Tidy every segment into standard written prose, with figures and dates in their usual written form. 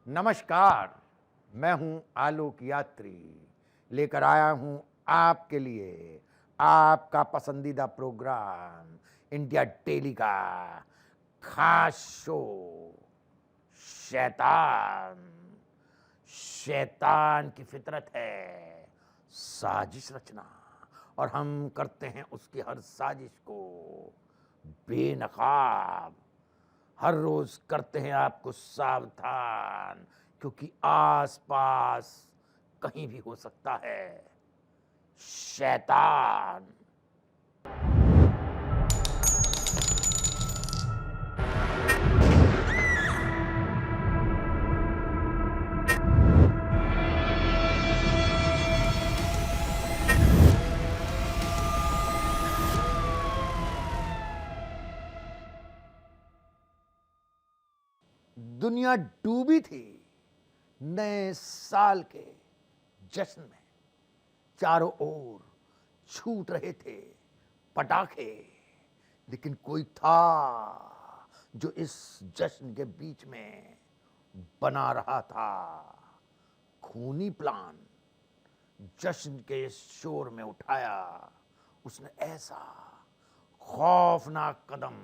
नमस्कार, मैं हूं आलोक यात्री, लेकर आया हूं आपके लिए आपका पसंदीदा प्रोग्राम इंडिया डेली का खास शो शैतान। शैतान की फितरत है साजिश रचना, और हम करते हैं उसकी हर साजिश को बेनकाब। हर रोज करते हैं आपको सावधान, क्योंकि आसपास कहीं भी हो सकता है शैतान। दुनिया डूबी थी नए साल के जश्न में। चारों ओर छूट रहे थे पटाखे, लेकिन कोई था जो इस जश्न के बीच में बना रहा था खूनी प्लान। जश्न के इस शोर में उठाया उसने ऐसा खौफनाक कदम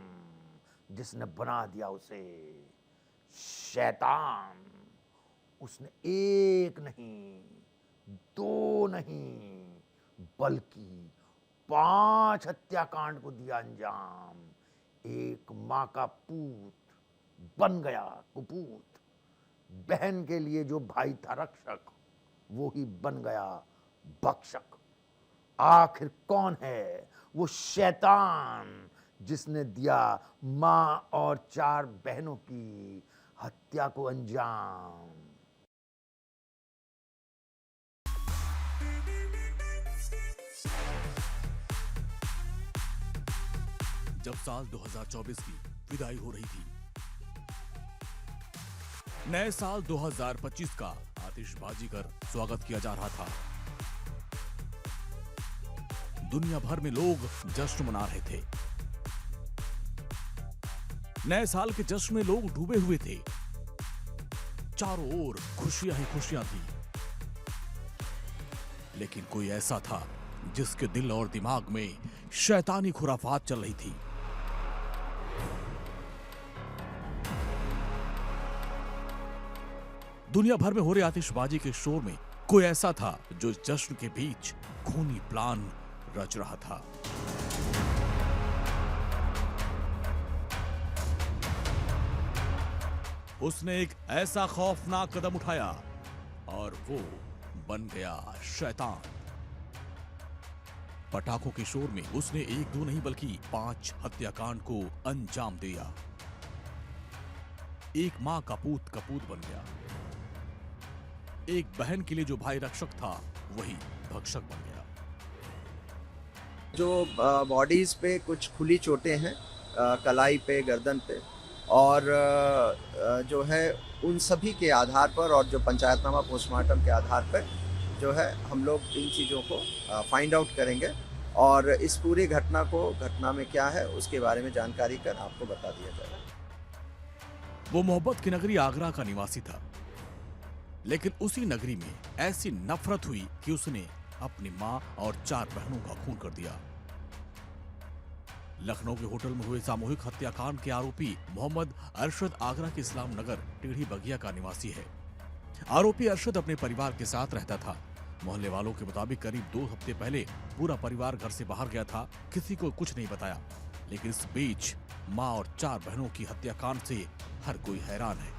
जिसने बना दिया उसे शैतान। उसने एक नहीं, दो नहीं, बल्कि 5 हत्याकांड को दिया अंजाम। एक मां का पूत बन गया कुपूत। बहन के लिए जो भाई था रक्षक, वो ही बन गया भक्षक। आखिर कौन है वो शैतान जिसने दिया मां और 4 बहनों की हत्या को अंजाम? जब साल 2024 की विदाई हो रही थी, नए साल 2025 का आतिशबाजी कर स्वागत किया जा रहा था। दुनिया भर में लोग जश्न मना रहे थे। नए साल के जश्न में लोग डूबे हुए थे। चारों ओर खुशियां ही खुशियां थी। लेकिन कोई ऐसा था जिसके दिल और दिमाग में शैतानी खुराफात चल रही थी। दुनिया भर में हो रहे आतिशबाजी के शोर में कोई ऐसा था जो इस जश्न के बीच खूनी प्लान रच रहा था। उसने एक ऐसा खौफनाक कदम उठाया और वो बन गया शैतान। पटाखों के शोर में उसने 1-2 नहीं बल्कि 5 हत्याकांड को अंजाम दिया। एक मां का पूत बन गया। एक बहन के लिए जो भाई रक्षक था, वही भक्षक बन गया। जो बॉडीज पे कुछ खुली चोटें हैं, कलाई पे, गर्दन पे, और जो है उन सभी के आधार पर और जो पंचायतनामा पोस्टमार्टम के आधार पर जो है हम लोग इन चीज़ों को फाइंड आउट करेंगे और इस पूरी घटना में क्या है उसके बारे में जानकारी कर आपको बता दिया जाएगा। वो मोहब्बत की नगरी आगरा का निवासी था, लेकिन उसी नगरी में ऐसी नफरत हुई कि उसने अपनी मां और 4 बहनों का खून कर दिया। लखनऊ के होटल में हुए सामूहिक हत्याकांड के आरोपी मोहम्मद अरशद आगरा के इस्लाम नगर टेढ़ी बगिया का निवासी है। आरोपी अरशद अपने परिवार के साथ रहता था। मोहल्ले वालों के मुताबिक करीब 2 हफ्ते पहले पूरा परिवार घर से बाहर गया था। किसी को कुछ नहीं बताया, लेकिन इस बीच मां और 4 बहनों की हत्याकांड से हर कोई हैरान है।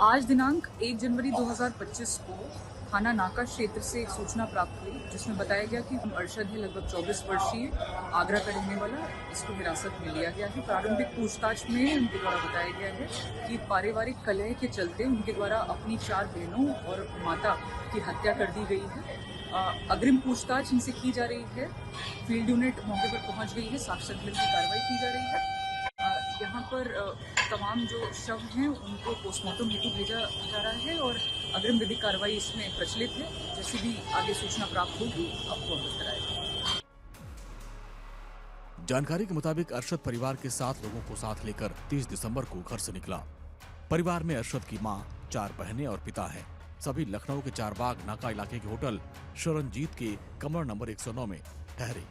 आज दिनांक 1 जनवरी 2025 को थाना नाका क्षेत्र से एक सूचना प्राप्त हुई, जिसमें बताया गया कि अरशद है, लगभग 24 वर्षीय, आगरा का रहने वाला। इसको हिरासत में लिया गया है। प्रारंभिक पूछताछ में उनके द्वारा बताया गया है कि पारिवारिक कलह के चलते उनके द्वारा अपनी 4 बहनों और माता की हत्या कर दी गई है। अग्रिम पूछताछ इनसे की जा रही है। फील्ड यूनिट मौके पर पहुंच गई है। साक्ष्य संकलन की कार्रवाई की जा रही है। यहाँ पर तमाम जो शव हैं उनको पोस्टमार्टम हेतु भेजा जा रहा है और अग्रिम विधिक कार्रवाई इसमें प्रचलित है। जैसी भी आगे सूचना प्राप्त होगी आपको अवगत कराएगा। जानकारी के मुताबिक अरशद परिवार के 7 लोगों को साथ लेकर 30 दिसंबर को घर से निकला। परिवार में अरशद की मां, 4 बहनें और पिता है। सभी लखनऊ के चारबाग नाका इलाके के होटल शरणजीत के कमरा नंबर 109 में ठहरे।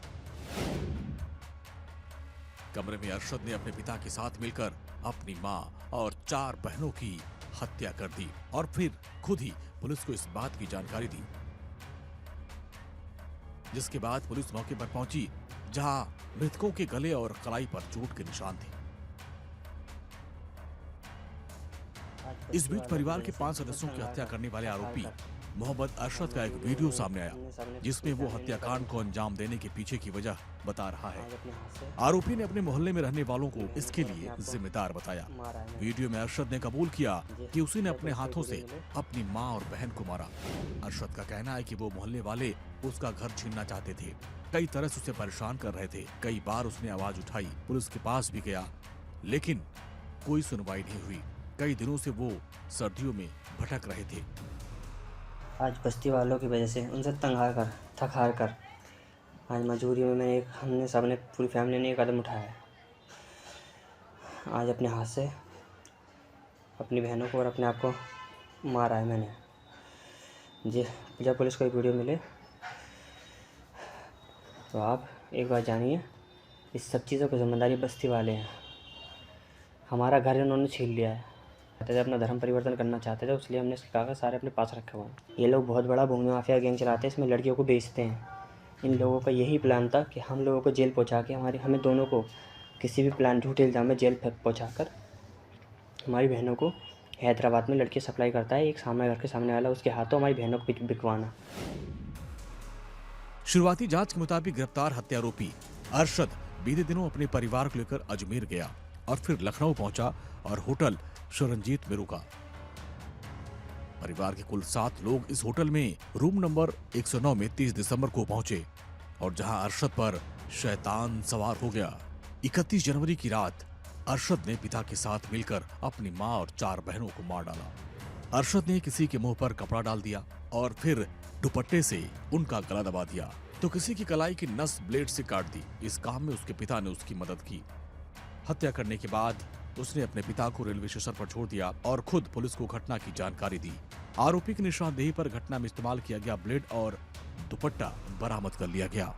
कमरे में अरशद ने अपने पिता के साथ मिलकर अपनी मां और 4 बहनों की हत्या कर दी और फिर खुद ही पुलिस को इस बात की जानकारी दी, जिसके बाद पुलिस मौके पर पहुंची, जहां मृतकों के गले और कलाई पर चोट के निशान थे। इस बीच परिवार के 5 सदस्यों की हत्या करने वाले आरोपी मोहम्मद अरशद का एक वीडियो सामने आया, जिसमें वो हत्याकांड को अंजाम देने के पीछे की वजह बता रहा है। आरोपी ने अपने मोहल्ले में रहने वालों को इसके लिए जिम्मेदार बताया। वीडियो में अरशद ने कबूल किया कि उसी ने अपने हाथों से अपनी मां और बहन को मारा। अरशद का कहना है कि वो मोहल्ले वाले उसका घर छीनना चाहते थे, कई तरह से उसे परेशान कर रहे थे। कई बार उसने आवाज उठाई, पुलिस के पास भी गया, लेकिन कोई सुनवाई नहीं हुई। कई दिनों से वो सर्दियों में भटक रहे थे। आज बस्ती वालों की वजह से उनसे थक हार कर आज मजबूरी में हमने सबने पूरी फैमिली ने एक कदम उठाया है। आज अपने हाथ से अपनी बहनों को और अपने आप को मारा है मैंने। जब पुलिस को एक वीडियो मिले तो आप एक बार जानिए, इस सब चीज़ों की जिम्मेदारी बस्ती वाले हैं। हमारा घर इन्होंने छीन लिया है। थे अपना धर्म परिवर्तन करना चाहते थे, इसलिए हमने इसके कागज सारे अपने पास रखे हुए हैं। ये लोग बहुत बड़ा भूमि माफिया गैंग चलाते हैं, इसमें लड़कियों को बेचते हैं। इन लोगों का यही प्लान था कि हम लोगों को जेल पहुंचा के हमें दोनों को किसी भी प्लान झूठे इल्ज़ाम में जेल पहुंचा कर हमारी बहनों को हैदराबाद में लड़की सप्लाई करता है, एक सामने घर के सामने वाला, उसके हाथों हमारी बहनों को बिकवाना। शुरुआती जांच के मुताबिक गिरफ्तार हत्यारोपी अरशद बीते दिनों अपने परिवार को लेकर अजमेर गया और फिर लखनऊ पहुंचा और होटल शरणजीत में रुका। परिवार के कुल 7 लोग इस होटल में रूम नंबर 109 में 30 दिसंबर को पहुंचे और जहां अरशद पर शैतान सवार हो गया। 31 जनवरी की रात अरशद ने पिता के साथ मिलकर अपनी मां और 4 बहनों को मार डाला। अरशद ने किसी के मुंह पर कपड़ा डाल दिया और फिर दुपट्टे से उनका गला दबा दिया, तो किसी की कलाई की नस ब्लेड से काट दी। इस काम में उसके पिता ने उसकी मदद की। हत्या करने के बाद उसने अपने पिता को रेलवे स्टेशन पर छोड़ दिया और खुद पुलिस को घटना की जानकारी दी। आरोपी की निशानदेही पर घटना में इस्तेमाल किया गया ब्लेड और दुपट्टा बरामद कर लिया गया।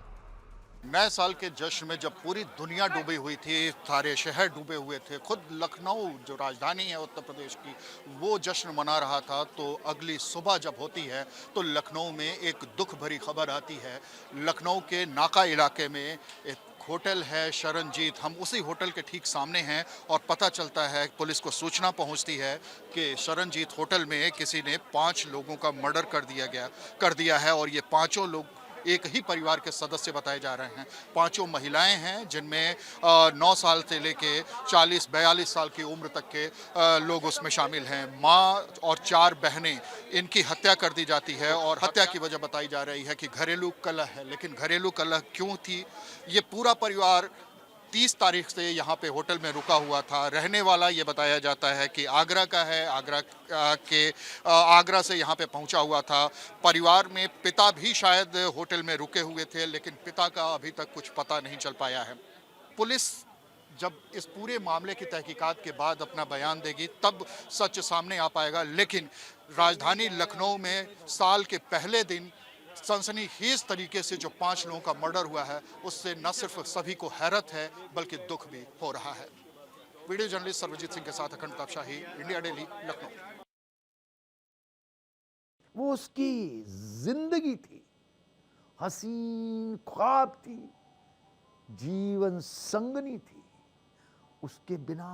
नए साल के जश्न में जब पूरी दुनिया डूबी हुई थी, सारे शहर डूबे हुए थे, खुद लखनऊ जो राजधानी है उत्तर प्रदेश की, वो जश्न मना रहा था, तो अगली सुबह जब होती है तो लखनऊ में एक दुख भरी खबर आती है। लखनऊ के नाका इलाके में एक होटल है शरणजीत, हम उसी होटल के ठीक सामने हैं और पता चलता है, पुलिस को सूचना पहुंचती है कि शरणजीत होटल में किसी ने 5 लोगों का मर्डर कर दिया है और ये 5 लोग एक ही परिवार के सदस्य बताए जा रहे हैं। 5 महिलाएं हैं, जिनमें 9 साल से लेके 40-42 साल की उम्र तक के लोग उसमें शामिल हैं। माँ और 4 बहनें, इनकी हत्या कर दी जाती है और हत्या की वजह बताई जा रही है कि घरेलू कलह है। लेकिन घरेलू कलह क्यों थी? ये पूरा परिवार 30 तारीख से यहाँ पे होटल में रुका हुआ था। रहने वाला ये बताया जाता है कि आगरा का है, आगरा से यहाँ पे पहुँचा हुआ था। परिवार में पिता भी शायद होटल में रुके हुए थे, लेकिन पिता का अभी तक कुछ पता नहीं चल पाया है। पुलिस जब इस पूरे मामले की तहकीकात के बाद अपना बयान देगी तब सच सामने आ पाएगा। लेकिन राजधानी लखनऊ में साल के पहले दिन सनसनीखेज तरीके से जो 5 लोगों का मर्डर हुआ है, उससे न सिर्फ सभी को हैरत है बल्कि दुख भी हो रहा है। वीडियो जर्नलिस्ट सर्वजीत सिंह के साथ अखंड तापशाही, इंडिया डेली, लखनऊ। वो उसकी जिंदगी थी, हसीन ख्वाब थी, जीवन संगनी थी। उसके बिना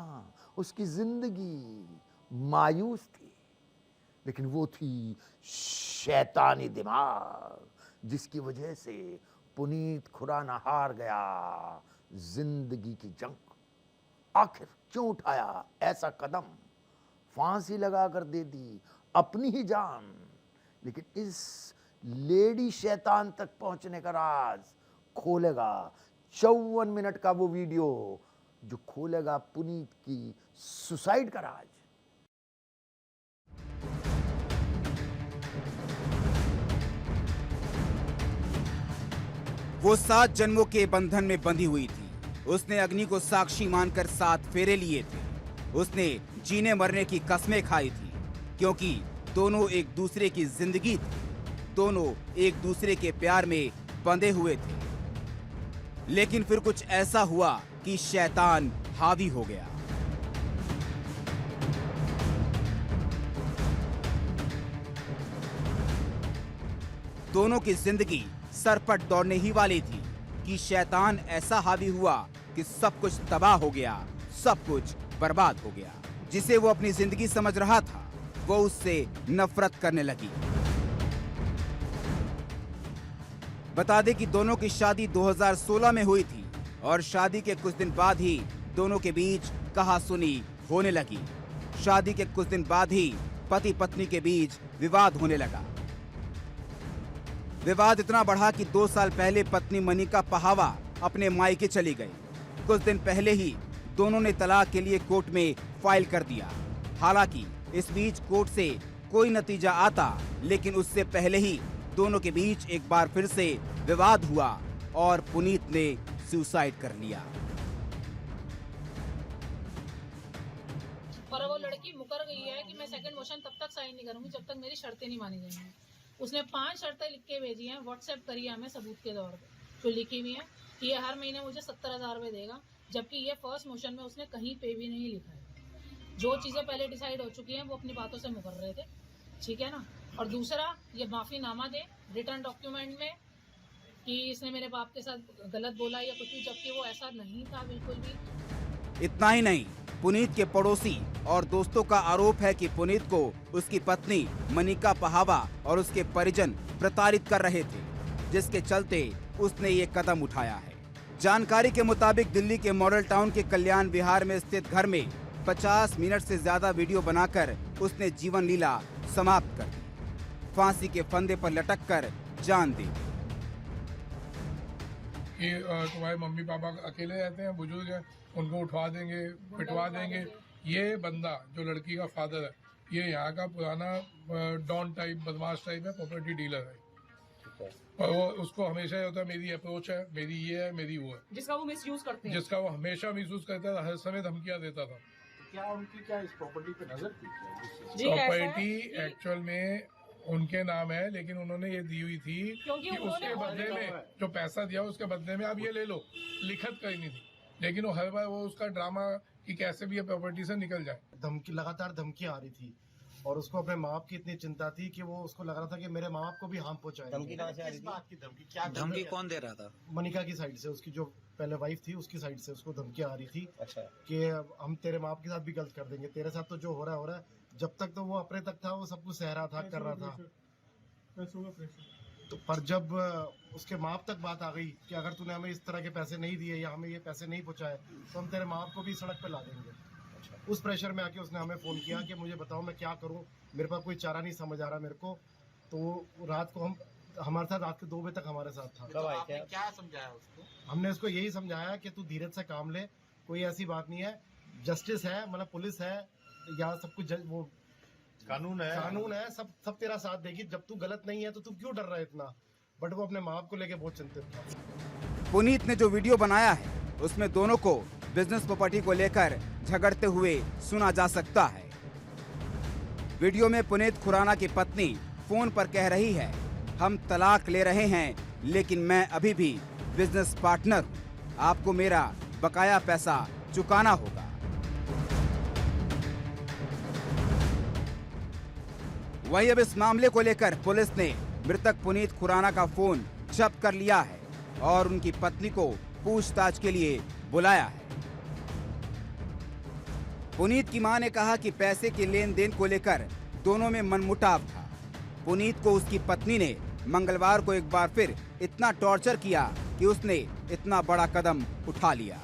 उसकी जिंदगी मायूस थी, लेकिन वो थी शैतानी दिमाग, जिसकी वजह से पुनीत खुराना हार गया जिंदगी की जंग। आखिर क्यों उठाया ऐसा कदम? फांसी लगाकर दे दी अपनी ही जान। लेकिन इस लेडी शैतान तक पहुंचने का राज खोलेगा 54 मिनट का वो वीडियो, जो खोलेगा पुनीत की सुसाइड का राज। वो 7 जन्मों के बंधन में बंधी हुई थी। उसने अग्नि को साक्षी मानकर 7 फेरे लिए थे। उसने जीने मरने की कस्में खाई थी, क्योंकि दोनों एक दूसरे की जिंदगी थी, दोनों एक दूसरे के प्यार में बंधे हुए थे। लेकिन फिर कुछ ऐसा हुआ कि शैतान हावी हो गया। दोनों की जिंदगी सरपट दौड़ने ही वाली थी कि शैतान ऐसा हावी हुआ कि सब कुछ तबाह हो गया, सब कुछ बर्बाद हो गया। जिसे वो अपनी जिंदगी समझ रहा था, वो उससे नफरत करने लगी। बता दें कि दोनों की शादी 2016 में हुई थी और शादी के कुछ दिन बाद ही दोनों के बीच कहासुनी होने लगी। शादी के कुछ दिन बाद ही पति पत्नी के बीच विवाद होने लगा। विवाद इतना बढ़ा कि 2 साल पहले पत्नी मनिका पहावा अपने मायके चली गई। कुछ दिन पहले ही दोनों ने तलाक के लिए कोर्ट में फाइल कर दिया। हालांकि इस बीच कोर्ट से कोई नतीजा आता, लेकिन उससे पहले ही दोनों के बीच एक बार फिर से विवाद हुआ और पुनीत ने सुसाइड कर लिया। पर वो लड़की मुकर गई है कि मैं सेकंड मोशन तब तक साइन नहीं करूंगी जब तक मेरी शर्तें नहीं मानी जाएंगी। उसने 5 शर्तें लिख के भेजी हैं, व्हाट्सएप करी है हमें सबूत के तौर पे, जो लिखी हुई है कि ये हर महीने मुझे 70,000 रुपये देगा, जबकि ये फर्स्ट मोशन में उसने कहीं पे भी नहीं लिखा है। जो चीज़ें पहले डिसाइड हो चुकी हैं वो अपनी बातों से मुकर रहे थे, ठीक है ना। और दूसरा, ये माफीनामा दे रिटर्न डॉक्यूमेंट में कि इसने मेरे बाप के साथ गलत बोला या कुछ भी, जबकि वो ऐसा नहीं था बिल्कुल भी। इतना ही नहीं, पुनीत के पड़ोसी और दोस्तों का आरोप है कि पुनीत को उसकी पत्नी मनिका पहावा और उसके परिजन प्रताड़ित कर रहे थे, जिसके चलते उसने ये कदम उठाया है। जानकारी के मुताबिक दिल्ली के मॉडल टाउन के कल्याण विहार में स्थित घर में 50 मिनट से ज्यादा वीडियो बनाकर उसने जीवन लीला समाप्त कर दी। फांसी के फंदे पर लटक कर जान दी। कि तुम्हारे मम्मी पापा अकेले रहते हैं, बुजुर्ग हैं, उनको उठवा देंगे, पिटवा देंगे। ये बंदा जो लड़की का फादर है, ये यहाँ का पुराना डॉन टाइप, बदमाश टाइप है, प्रॉपर्टी डीलर है। और वो उसको हमेशा ये होता है मेरी अप्रोच है, मेरी ये है, मेरी वो है, जिसका वो मिसयूज करते हैं। जिसका वो हमेशा मिसयूज करता था, हर समय धमकियां देता था। क्या उनकी क्या इस प्रॉपर्टी पे नजर थी? जी, ऐसा है प्रॉपर्टी कि- एक्चुअल में उनके नाम है, लेकिन उन्होंने ये दी हुई थी क्योंकि कि उन्होंने उसके बदले में जो पैसा दिया उसके बदले में आप ये ले लो, लिखत करनी थी। लेकिन वो हर बार वो उसका ड्रामा कि कैसे भी ये प्रॉपर्टी से निकल जाए। धमकी, लगातार धमकी आ रही थी और उसको अपने माँ बाप की इतनी चिंता थी कि वो उसको लग रहा था कि मेरे माँ बाप को भी हार्म पहुंचाएंगे। धमकी कहाँ से आ रही थी? बात की धमकी? क्या धमकी कौन दे रहा था? मनिका की साइड से, उसकी जो पहले वाइफ थी उसकी साइड से उसको धमकी आ रही थी। अच्छा। कि हम तेरे माँ बाप के साथ भी गलत कर देंगे, तेरे साथ तो जो हो रहा है। जब तक तो वो अपने तक था वो सब कुछ सह रहा था, कर रहा था। तो पर जब उसके माँ बाप तक बात आ गई कि अगर तूने हमें इस तरह के पैसे नहीं दिए या हमें ये पैसे नहीं पहुंचाए तो हम तेरे माँ बाप को भी सड़क पे ला देंगे। उस प्रेशर में आके उसने हमें फोन किया कि मुझे बताओ मैं क्या करूं, मेरे पास कोई चारा नहीं समझ आ रहा मेरे को। तो रात को हमारे साथ रात के 2 बजे तक हमारे साथ था। तो आपने क्या समझाया उसको? हमने उसको यही समझाया कि तू धीरज से काम ले, कोई ऐसी बात नहीं है, जस्टिस है, मतलब पुलिस है, यहाँ सब कुछ वो कानून है, सब तेरा साथ देगी। जब तू गलत नहीं है तो तू क्यों डर रहा है इतना? बट वो अपने माँ बाप को लेके बहुत चिंतित था। पुनीत ने जो वीडियो बनाया है उसमें दोनों को बिजनेस प्रॉपर्टी को लेकर झगड़ते हुए सुना जा सकता है। वीडियो में पुनीत खुराना की पत्नी फोन पर कह रही है, हम तलाक ले रहे हैं लेकिन मैं अभी भी बिजनेस पार्टनर हूँ, आपको मेरा बकाया पैसा चुकाना होगा। वहीं अब इस मामले को लेकर पुलिस ने मृतक पुनीत खुराना का फोन जब्त कर लिया है और उनकी पत्नी को पूछताछ के लिए बुलाया है। पुनीत की मां ने कहा कि पैसे के लेन देन को लेकर दोनों में मनमुटाव था। पुनीत को उसकी पत्नी ने मंगलवार को एक बार फिर इतना टॉर्चर किया कि उसने इतना बड़ा कदम उठा लिया।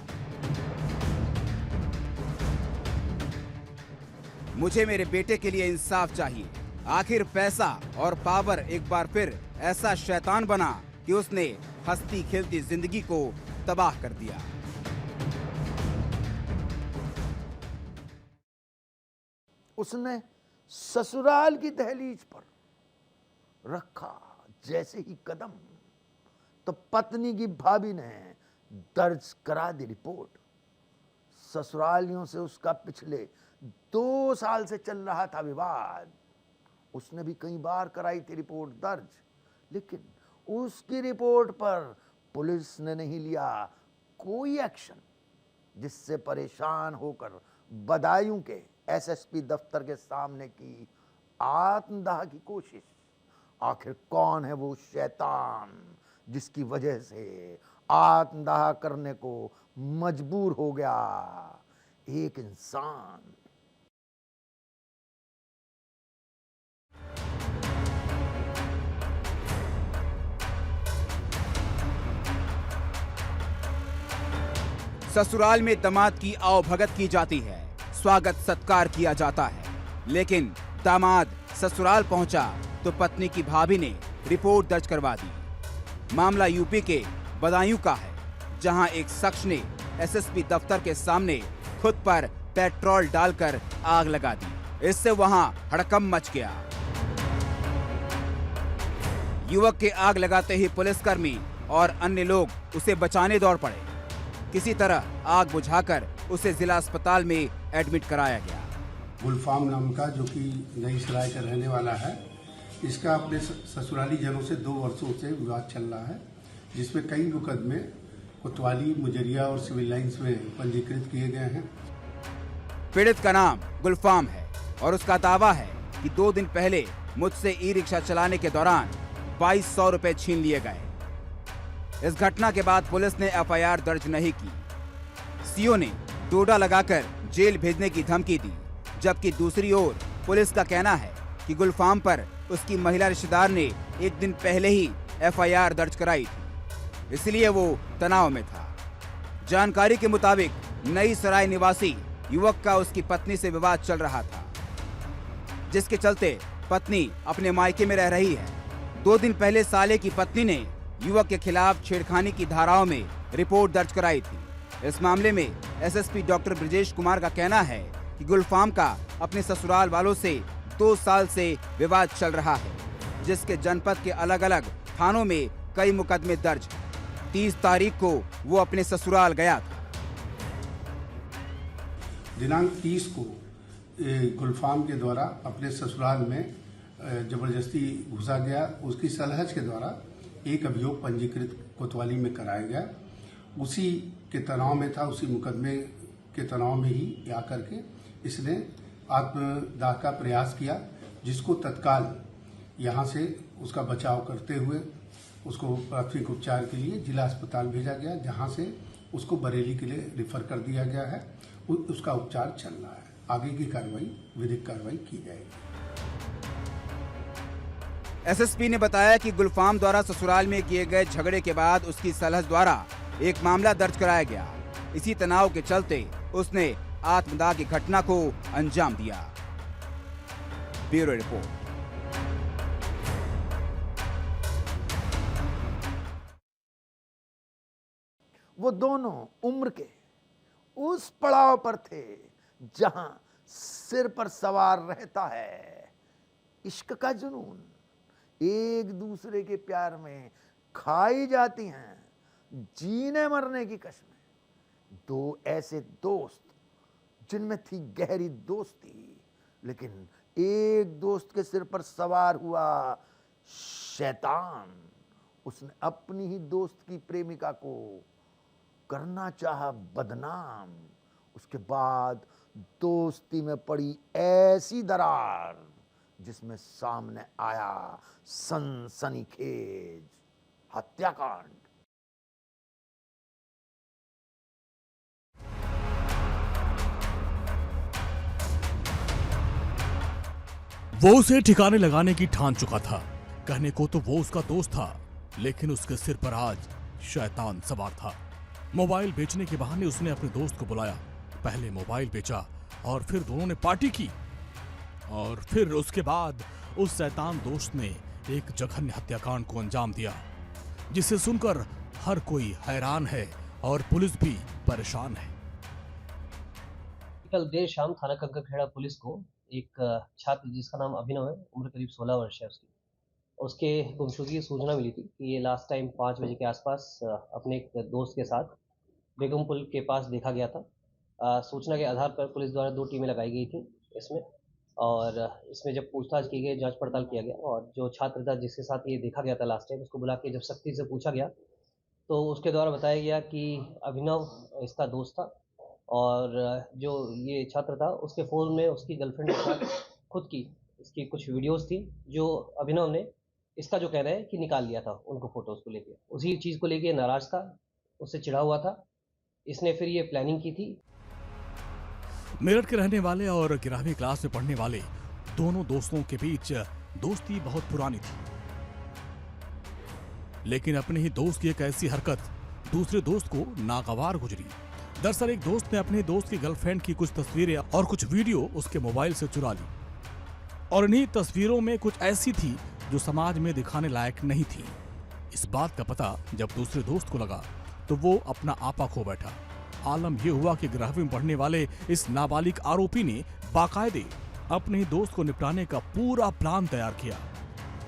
मुझे मेरे बेटे के लिए इंसाफ चाहिए। आखिर पैसा और पावर एक बार फिर ऐसा शैतान बना कि उसने हंसती खेलती जिंदगी को तबाह कर दिया। उसने ससुराल की दहलीज पर रखा जैसे ही कदम, तो पत्नी की भाभी ने दर्ज करा दी रिपोर्ट। ससुरालियों से उसका पिछले 2 साल से चल रहा था विवाद। उसने भी कई बार कराई थी रिपोर्ट दर्ज, लेकिन उसकी रिपोर्ट पर पुलिस ने नहीं लिया कोई एक्शन, जिससे परेशान होकर बदायूं के एसएसपी दफ्तर के सामने की आत्मदाह की कोशिश। आखिर कौन है वो शैतान जिसकी वजह से आत्मदाह करने को मजबूर हो गया एक इंसान? ससुराल में दामाद की आवभगत की जाती है, स्वागत सत्कार किया जाता है, लेकिन दामाद ससुराल पहुंचा तो पत्नी की भाभी ने रिपोर्ट दर्ज करवा दी। मामला यूपी के बदायूं का है, जहां एक शख्स ने एसएसपी दफ्तर के सामने खुद पर पेट्रोल डालकर आग लगा दी। इससे वहां हड़कंप मच गया। युवक के आग लगाते ही पुलिसकर्मी और अन्य लोग उसे बचाने दौड़ पड़े। किसी तरह आग बुझाकर उसे जिला अस्पताल में एडमिट कराया गया। गुलफाम नाम का, जो कि नई सराय का रहने वाला है, इसका अपने ससुराली जनों से 2 वर्षों से विवाद चल रहा है, जिसमें कई मुकदमे कोतवाली, मुजरिया और सिविल लाइंस में पंजीकृत किए गए हैं। पीड़ित का नाम गुलफाम है और उसका दावा है कि 2 दिन पहले मुझसे ई रिक्शा चलाने के दौरान 2200 रुपए छीन लिए गए। इस घटना के बाद पुलिस ने एफआईआर दर्ज नहीं की। सीओ ने डोडा लगाकर जेल भेजने की धमकी दी, जबकि दूसरी ओर पुलिस का कहना है कि गुलफाम पर उसकी महिला रिश्तेदार ने 1 दिन पहले ही एफआईआर दर्ज कराई थी, इसलिए वो तनाव में था। जानकारी के मुताबिक नई सराय निवासी युवक का उसकी पत्नी से विवाद चल रहा था, जिसके चलते पत्नी अपने मायके में रह रही है। 2 दिन पहले साले की पत्नी ने युवक के खिलाफ छेड़खानी की धाराओं में रिपोर्ट दर्ज कराई थी। इस मामले में एसएसपी डॉक्टर ब्रजेश कुमार का कहना है कि गुलफाम का अपने ससुराल वालों से 2 साल से विवाद चल रहा है, जिसके जनपद के अलग अलग थानों में कई मुकदमे दर्ज हैं। 30 तारीख को वो अपने ससुराल गया था। दिनांक 30 को गुलफाम के द्वारा अपने ससुराल में जबरदस्ती घुसा गया। उसकी सलहज के द्वारा एक अभियोग पंजीकृत कोतवाली में कराया गया। उसी के तनाव में था, उसी मुकदमे के तनाव में ही आकर के इसने आत्मदाह का प्रयास किया, जिसको तत्काल यहाँ से उसका बचाव करते हुए उसको प्राथमिक उपचार के लिए जिला अस्पताल भेजा गया, जहाँ से उसको बरेली के लिए रेफर कर दिया गया है। उसका उपचार चल रहा है। आगे की कार्रवाई, विधिक कार्रवाई की जाएगी। एसएसपी ने बताया कि गुलफाम द्वारा ससुराल में किए गए झगड़े के बाद उसकी सलहज द्वारा एक मामला दर्ज कराया गया। इसी तनाव के चलते उसने आत्मदाह की घटना को अंजाम दिया। Bureau report. वो दोनों उम्र के उस पड़ाव पर थे जहां सिर पर सवार रहता है इश्क का जुनून। एक दूसरे के प्यार में खाई जाती हैं जीने मरने की कस्में। 2 ऐसे दोस्त जिनमें थी गहरी दोस्ती, लेकिन एक दोस्त के सिर पर सवार हुआ शैतान। उसने अपनी ही दोस्त की प्रेमिका को करना चाहा बदनाम। उसके बाद दोस्ती में पड़ी ऐसी दरार जिसमें सामने आया सनसनीखेज हत्याकांड। वो उसे ठिकाने लगाने की ठान चुका था। कहने को तो वो उसका दोस्त था, लेकिन उसके सिर पर आज शैतान सवार था। मोबाइल बेचने के बहाने उसने अपने दोस्त को बुलाया। पहले मोबाइल बेचा और फिर दोनों ने पार्टी की, और फिर उसके बाद उस शैतान दोस्त ने एक जघन्य हत्याकांड को अंजाम दिया, जिसे सुनकर हर कोई हैरान है और पुलिस भी परेशान है। कल देर शाम थाना कंकरखेड़ा पुलिस को एक छात्र जिसका नाम अभिनव है, उम्र करीब 16 वर्ष है उसके गुमशुदगी की सूचना मिली थी कि ये लास्ट टाइम 5 बजे के आसपास अपने एक दोस्त के साथ बेगम पुल के पास देखा गया था। सूचना के आधार पर पुलिस द्वारा 2 टीमें लगाई गई थी इसमें, और इसमें जब पूछताछ की गई, जांच पड़ताल किया गया, और जो छात्र था जिसके साथ ये देखा गया था लास्ट टाइम, उसको बुला के जब सख्ती से पूछा गया तो उसके द्वारा बताया गया कि अभिनव इसका दोस्त था, और जो ये छात्र था उसके फ़ोन में उसकी गर्लफ्रेंड के साथ खुद की इसकी कुछ वीडियोस थी, जो अभिनव ने इसका जो कहना है कि निकाल लिया था उनको फ़ोटोज़ को लेके। उसी चीज़ को लेके नाराज़ था, उससे चिढ़ा हुआ था, इसने फिर ये प्लानिंग की थी। मेरठ के रहने वाले और 11वीं क्लास में पढ़ने वाले दोनों दोस्तों के बीच दोस्ती बहुत पुरानी थी, लेकिन अपने ही दोस्त की एक ऐसी हरकत दूसरे दोस्त को नागवार गुजरी। दरअसल एक दोस्त ने अपने दोस्त की गर्लफ्रेंड की कुछ तस्वीरें और कुछ वीडियो उसके मोबाइल से चुरा ली, और इन्हीं तस्वीरों में कुछ ऐसी थी जो समाज में दिखाने लायक नहीं थी। इस बात का पता जब दूसरे दोस्त को लगा तो वो अपना आपा खो बैठा। आलम यह हुआ कि 11वीं में पढ़ने वाले इस नाबालिग आरोपी ने बाकायदे अपने ही दोस्त को निपटाने का पूरा प्लान तैयार किया।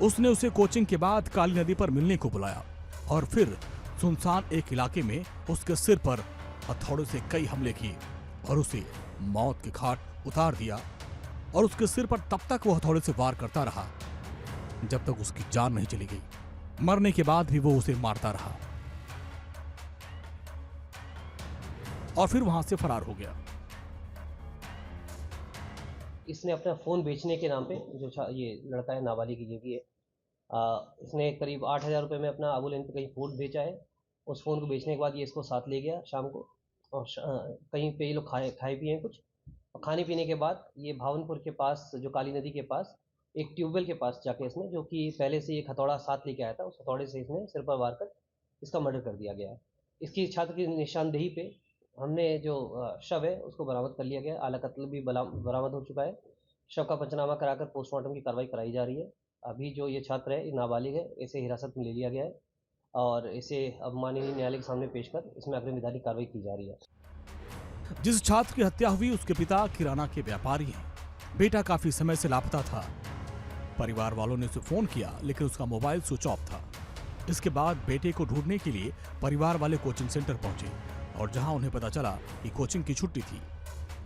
उसने उसे कोचिंग के बाद काली नदी पर मिलने को बुलाया और फिर सुनसान एक इलाके में उसके सिर पर हथौड़े से कई हमले किए और उसे मौत के घाट उतार दिया, और उसके सिर पर तब तक वो हथौड़े से वार करता रहा जब तक उसकी जान नहीं चली गई। मरने के बाद भी वो उसे मारता रहा और फिर वहां से फरार हो गया। इसने अपना फ़ोन बेचने के नाम पे, जो ये लड़का है नाबालिग जो भी है, इसने करीब 8,000 रुपये में अपना अबू लेन पे कहीं फ़ोन बेचा है। उस फ़ोन को बेचने के बाद ये इसको साथ ले गया शाम को, और कहीं पे ये लोग खाए पिए कुछ, और खाने पीने के बाद ये भावनपुर के पास, जो काली नदी के पास एक ट्यूबवेल के पास जाके इसने, जो कि पहले से एक हथौड़ा साथ लेके आया था, उस हथौड़े से इसने सिर पर वार कर इसका मर्डर कर दिया गया है। इसकी छात्र की निशानदेही पे हमने जो शव है उसको बरामद कर लिया गया। आला कत्ल भी बरामद हो चुका है। शव का पंचनामा कराकर पोस्टमार्टम की कार्रवाई कराई जा रही है। अभी जो ये छात्र है, ये नाबालिग है, इसे हिरासत में ले लिया गया है और इसे अब माननीय न्यायालय के सामने पेश कर इसमें अग्रिम विधायी कार्रवाई की जा रही है। जिस छात्र की हत्या हुई उसके पिता किराना के व्यापारी हैं। बेटा काफी समय से लापता था। परिवार वालों ने उसे फोन किया लेकिन उसका मोबाइल स्विच ऑफ था। इसके बाद बेटे को ढूंढने के लिए परिवार वाले कोचिंग सेंटर पहुंचे और जहां उन्हें पता चला कि कोचिंग की छुट्टी थी।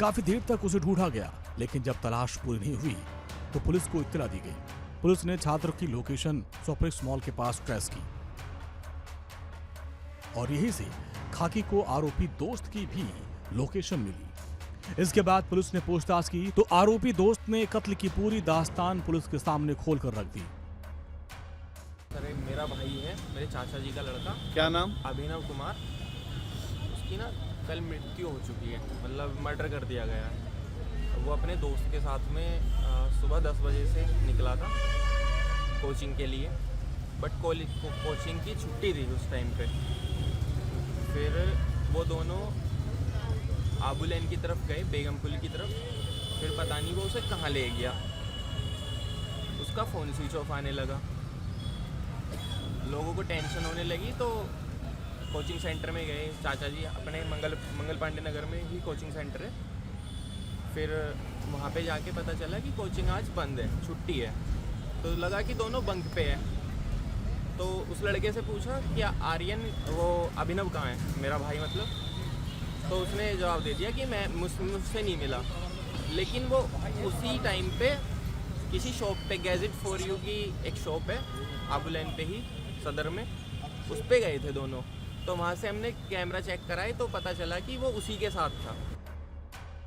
काफी देर तक उसे ढूंढा गया लेकिन जब तलाश पूरी नहीं हुई तो पुलिस को इत्तला दी गई। पुलिस ने छात्र की लोकेशन सोप्रेक्स मॉल के पास ट्रेस की और यहीं से खाकी को आरोपी दोस्त की भी लोकेशन मिली। इसके बाद पुलिस ने पूछताछ की तो आरोपी दोस्त ने कत्ल की पूरी दास्तान पुलिस के सामने खोलकर रख दी। सर मेरा भाई है, मेरे चाचा जी का लड़का। क्या नाम? अभिनव कुमार। उसकी ना कल मृत्यु हो चुकी है, मतलब मर्डर कर दिया गया है। वो अपने दोस्त के साथ में सुबह 10 बजे से निकला था कोचिंग के लिए, बट कोचिंग की छुट्टी थी उस टाइम पे। फिर वो दोनों आबू लेन की तरफ गए, बेगम पुल की तरफ। फिर पता नहीं वो उसे कहाँ ले गया। उसका फ़ोन स्विच ऑफ आने लगा। लोगों को टेंशन होने लगी तो कोचिंग सेंटर में गए। चाचा जी अपने मंगल पांडे नगर में ही कोचिंग सेंटर है। फिर वहाँ पे जाके पता चला कि कोचिंग आज बंद है, छुट्टी है। तो लगा कि दोनों बंक पे है। तो उस लड़के से पूछा कि आर्यन, वो अभिनव कहाँ है, मेरा भाई मतलब। तो उसने जवाब दे दिया कि मैं मुझसे नहीं मिला। लेकिन वो उसी टाइम पे किसी शॉप पे, गैजेट फॉर यू की एक शॉप है आबू लेन पे ही सदर में, उस पे गए थे दोनों। तो वहाँ से हमने कैमरा चेक कराए तो पता चला कि वो उसी के साथ था।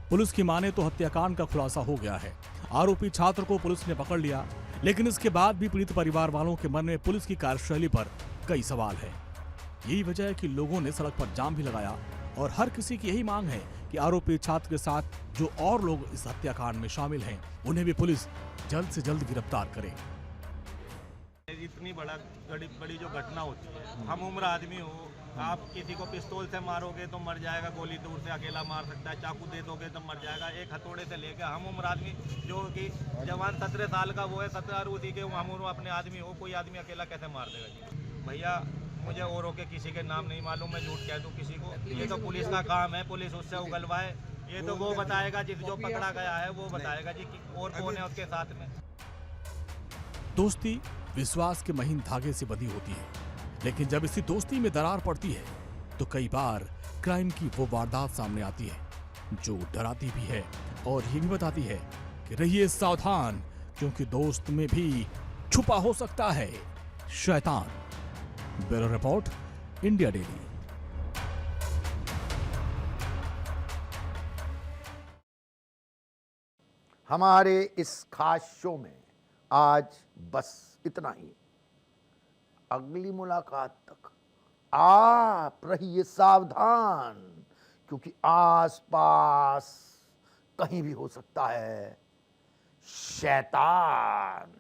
पुलिस की माने तो हत्याकांड का खुलासा हो गया है। आरोपी छात्र को पुलिस ने पकड़ लिया, लेकिन इसके बाद भी पीड़ित परिवार वालों के मन में पुलिस की कार्यशैली पर कई सवाल है। यही वजह है कि लोगों ने सड़क पर जाम भी लगाया और हर किसी की यही मांग है कि आरोपी छात्र के साथ जो और लोग इस हत्याकांड में शामिल हैं, उन्हें भी पुलिस जल्द से जल्द गिरफ्तार करे। इतनी बड़ी जो घटना होती है, हम उम्र आदमी हो, आप किसी को पिस्तौल से मारोगे तो मर जाएगा, गोली दूर से अकेला मार सकता है, चाकू दे दोगे तो मर जाएगा। एक हथौड़े से लेकर हम उम्र आदमी जो कि जवान 17 साल का वो है, 17 उसी के हम अपने आदमी हो, कोई आदमी अकेला कैसे मार देगा जी? भैया मुझे औरों के किसी के नाम नहीं मालूम, मैं झूठ कह दूँ किसी को, ये तो पुलिस का काम है, पुलिस उससे उगलवाए। ये तो वो बताएगा जो पकड़ा गया है वो बताएगा जी कि और कौन है उसके साथ में। दोस्ती विश्वास के महीन धागे से बंधी होती है, लेकिन जब इसी दोस्ती में दरार पड़ती है तो कई बार क्राइम की वो वारदात सामने आती है जो डराती भी है और ये भी बताती है कि रहिए सावधान, क्योंकि दोस्त में भी छुपा हो सकता है शैतान। Bureau report, India daily. हमारे इस खास शो में आज बस इतना ही। अगली मुलाकात तक आप रहिए सावधान, क्योंकि आसपास कहीं भी हो सकता है शैतान।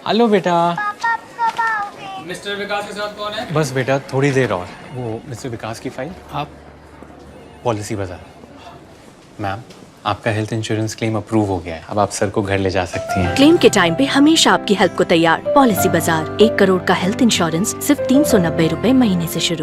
हेलो बेटा। मिस्टर विकास के साथ कौन है? बस बेटा थोड़ी देर और। वो मिस्टर विकास की फाइल आप पॉलिसी बाजार। मैम, आपका हेल्थ इंश्योरेंस क्लेम अप्रूव हो गया है, अब आप सर को घर ले जा सकती हैं। क्लेम के टाइम पे हमेशा आपकी हेल्प को तैयार। पॉलिसी बाजार, 1 करोड़ का हेल्थ इंश्योरेंस सिर्फ 390 रुपए महीने से शुरू।